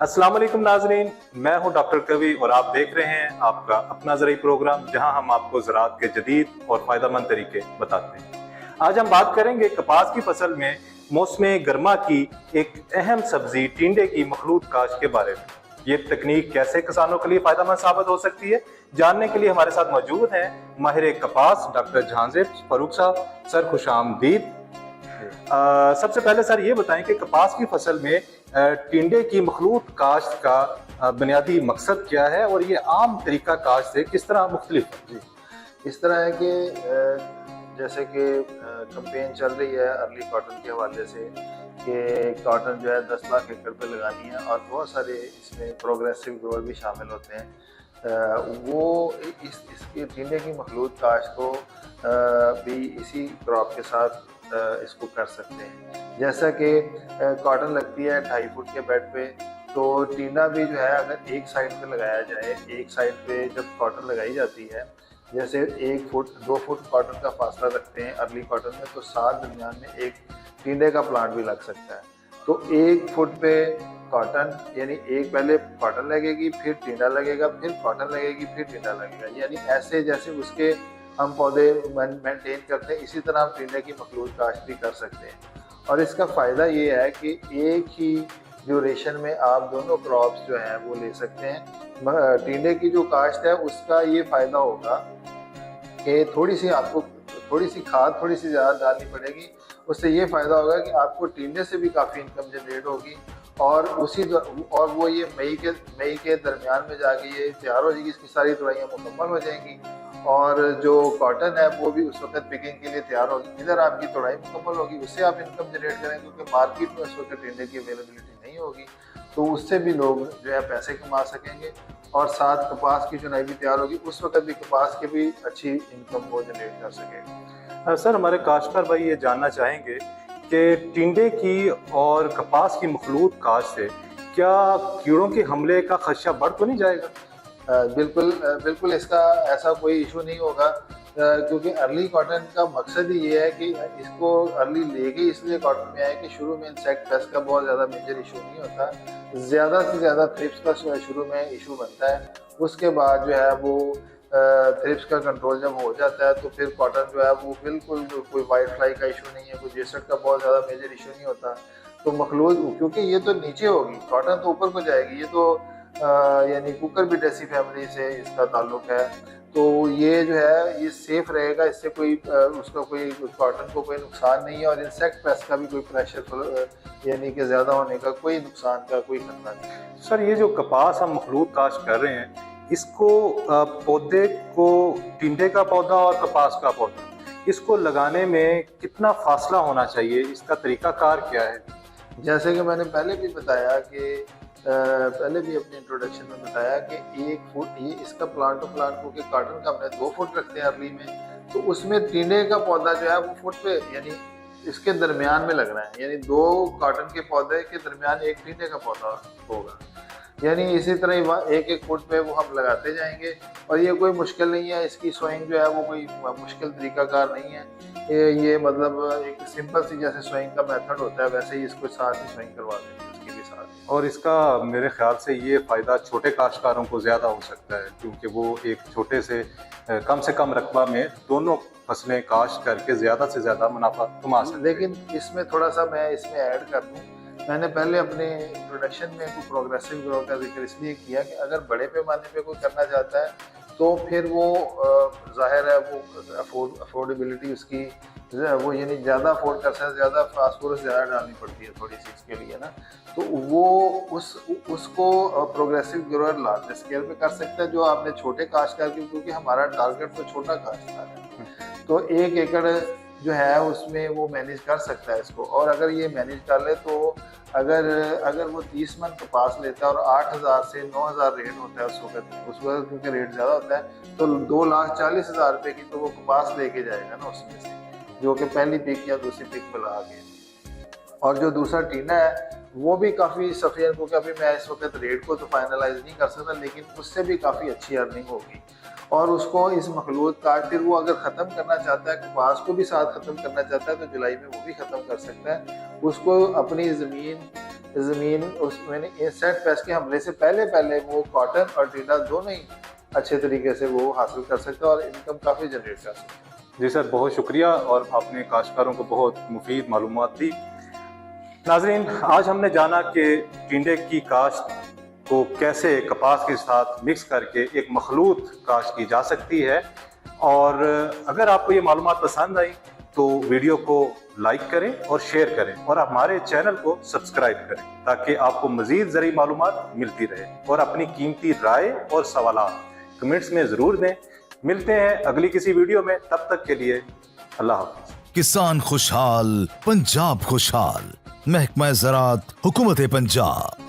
अस्सलाम वालेकुम नाजरीन, मैं हूं डॉक्टर कवि और आप देख रहे हैं आपका अपना ज़राई प्रोग्राम, जहां हम आपको ज़राअत के जदीद और फ़ायदेमंद तरीके बताते हैं। आज हम बात करेंगे कपास की फसल में मौसम गर्मा की एक अहम सब्जी टिंडे की मखलूत काश्त के बारे में। ये तकनीक कैसे किसानों के लिए फ़ायदेमंद साबित हो सकती है, जानने के लिए हमारे साथ मौजूद हैं माहिर कपास डॉक्टर जहांगीर फारूक साहब। सर खुशामदीद। सबसे पहले सर ये बताएं कि कपास की फसल में टिंडे की मखलूत काश्त का बुनियादी मकसद क्या है और ये आम तरीका काश्त से किस तरह मुख्तलिफ है? जी, इस तरह है कि जैसे कि कंपेन चल रही है अर्ली कॉटन के हवाले से कि कॉटन जो है 10 लाख एकड़ पे लगानी है और बहुत सारे इसमें प्रोग्रेसिव ग्रोअर भी शामिल होते हैं। वो इसके टिंडे की मखलूत काश्त को भी इसी क्रॉप के साथ इसको कर सकते हैं। जैसा कि कॉटन लगती है 2.5 फुट के बेड पे, तो टीना भी जो है अगर एक साइड पे लगाया जाए, एक साइड पे जब कॉटन लगाई जाती है, जैसे 1 फुट 2 फुट कॉटन का फासला रखते हैं अर्ली कॉटन में, तो साथ दरमियान में एक टींडे का प्लांट भी लग सकता है। तो 1 फुट पे कॉटन, यानी एक पहले कॉटन लगेगी, फिर टींडा लगेगा, फिर कॉटन लगेगी, फिर टींडा लगेगा, यानी ऐसे जैसे उसके हम पौधे मेंटेन करते हैं इसी तरह हम टिंडे की मखलूत काश्त भी कर सकते हैं। और इसका फ़ायदा ये है कि एक ही ड्यूरेशन में आप दोनों क्रॉप्स जो हैं वो ले सकते हैं। टिंडे की जो काश्त है उसका ये फ़ायदा होगा कि आपको थोड़ी सी खाद थोड़ी सी ज़्यादा डालनी पड़ेगी। उससे ये फ़ायदा होगा कि आपको टिंडे से भी काफ़ी इनकम जनरेट होगी और और वो ये मई के दरमियान में जाके ये तैयार हो जाएगी, इसकी सारी तुड़ाइयाँ मुकम्मल हो जाएंगी और जो कॉटन है वो भी उस वक्त पिकिंग के लिए तैयार होगी। इधर आपकी तुड़ाई मुकम्मल होगी, उससे आप इनकम जनरेट करें, क्योंकि मार्केट में उस वक्त टिंडे की अवेलेबिलिटी नहीं होगी, तो उससे भी लोग जो है पैसे कमा सकेंगे और साथ कपास की चुनाई भी तैयार होगी, उस वक्त भी कपास के भी अच्छी इनकम वो जनरेट कर सकेंगे। सर हमारे काश्तकार भाई ये जानना चाहेंगे कि टिंडे की और कपास की मखलूत काश्त से क्या कीड़ों के हमले का खदशा बढ़ तो नहीं जाएगा? बिल्कुल इसका ऐसा कोई इशू नहीं होगा, क्योंकि अर्ली कॉटन का मकसद ही ये है कि इसको अर्ली लेके इसलिए कॉटन में आए कि शुरू में इंसेक्ट पेस्ट का बहुत ज़्यादा मेजर इशू नहीं होता, ज़्यादा से ज़्यादा थ्रिप्स का शुरू में इशू बनता है। उसके बाद जो है वो थ्रिप्स का कंट्रोल जब हो जाता है तो फिर कॉटन जो है वो बिल्कुल कोई वाइट फ्लाई का इशू नहीं है, कोई जेसट का बहुत ज़्यादा मेजर इशू नहीं होता। तो मखलूत, क्योंकि ये तो नीचे होगी, कॉटन तो ऊपर को जाएगी, ये तो यानी कुकुरबिटेसी फैमिली से इसका ताल्लुक है, तो ये जो है ये सेफ रहेगा, इससे कोई उसका कोई कॉटन को कोई नुकसान नहीं है और इंसेक्ट पेस्ट का भी कोई प्रेशर यानी कि ज़्यादा होने का कोई नुकसान का कोई खतरा नहीं। सर ये जो कपास हम मखलूत काश्त कर रहे हैं, इसको पौधे को, टिंडे का पौधा और कपास का पौधा, इसको लगाने में कितना फासला होना चाहिए, इसका तरीकाकार क्या है? जैसे कि मैंने पहले भी बताया कि पहले भी अपने इंट्रोडक्शन में बताया कि 1 फुट ये इसका प्लांट टू प्लांट, क्योंकि कॉटन का हमने 2 फुट रखते हैं अर्ली में, तो उसमें टिंडे का पौधा जो है वो फुट पे यानी इसके दरमियान में लगना है, यानी 2 कॉटन के पौधे के दरमियान एक टिंडे का पौधा होगा, यानी इसी तरह ही 1-1 फुट पे वो हम लगाते जाएंगे। और ये कोई मुश्किल नहीं है, इसकी सोइंग जो है वो कोई मुश्किल तरीकाकार नहीं है, ये मतलब एक सिंपल सी जैसे सोइंग का मेथड होता है वैसे ही इसको साथ ही सोइंग करवा देंगे उसके भी साथ। और इसका मेरे ख्याल से ये फ़ायदा छोटे काश्तकारों को ज़्यादा हो सकता है, क्योंकि वो एक छोटे से कम रकबा में दोनों फसलें काश्त करके ज़्यादा से ज़्यादा मुनाफा कमा सकते हैं। लेकिन इसमें थोड़ा सा मैं इसमें ऐड कर दूँ, मैंने पहले अपने इंट्रोडक्शन में कोई प्रोग्रेसिव ग्रोथ का जिक्र इसलिए किया कि अगर बड़े पैमाने पे कोई करना चाहता है तो फिर वो जाहिर है वो अफोर्डेबिलिटी उसकी वो यानी ज़्यादा अफोर्ड कर सकता है, ज़्यादा फास्फोरस ज़्यादा डालनी पड़ती है थोड़ी सी इसके लिए ना, तो वो उसको प्रोग्रेसिव ग्रोअर लार्ज स्केल पे कर सकता है, जो आपने छोटे काश्तकार की, क्योंकि हमारा टारगेट तो छोटा काश्तकार है, तो 1 एकड़ जो है उसमें वो मैनेज कर सकता है इसको। और अगर ये मैनेज कर ले तो अगर वो 30 मन कपास लेता है और 8,000 से 9,000 रेट होता है उस वक्त क्योंकि रेट ज़्यादा होता है, तो 2,40,000 रुपये की तो वो कपास लेके जाएगा ना उसमें से, जो कि पहली पिक या दूसरी पिक में लगा के। और जो दूसरा टीना है वो भी काफ़ी सफियत, क्योंकि अभी मैं इस वक्त रेट को तो फाइनलाइज नहीं कर सकता, लेकिन उससे भी काफ़ी अच्छी अर्निंग होगी। और उसको इस मखलूत का फिर वो अगर ख़त्म करना चाहता है, कपास को भी साथ ख़त्म करना चाहता है, तो जुलाई में वो भी ख़त्म कर सकता है। उसको अपनी ज़मीन ज़मीन उसमें इंसेक्ट पेस्ट के हमले से पहले वो कॉटन और टीला दोनों ही अच्छे तरीके से वो हासिल कर सकता है और इनकम काफ़ी जनरेट कर सकता है। जी सर, बहुत शुक्रिया और आपने काश्तकारों को बहुत मुफीद मालूमात दी। नाज़रीन, आज हमने जाना कि टिंडे की काश्त को कैसे कपास के साथ मिक्स करके एक मखलूत काश्त की जा सकती है, और अगर आपको ये मालूमात पसंद आई तो वीडियो को लाइक करें और शेयर करें और हमारे चैनल को सब्सक्राइब करें ताकि आपको मज़ीद ज़रूरी मालूमात मिलती रहे, और अपनी कीमती राय और सवालात कमेंट्स में ज़रूर दें। मिलते हैं अगली किसी वीडियो में, तब तक के लिए अल्लाह हाफ़िज़। किसान खुशहाल, पंजाब खुशहाल। महकमा ज़राअत, हुकूमत पंजाब।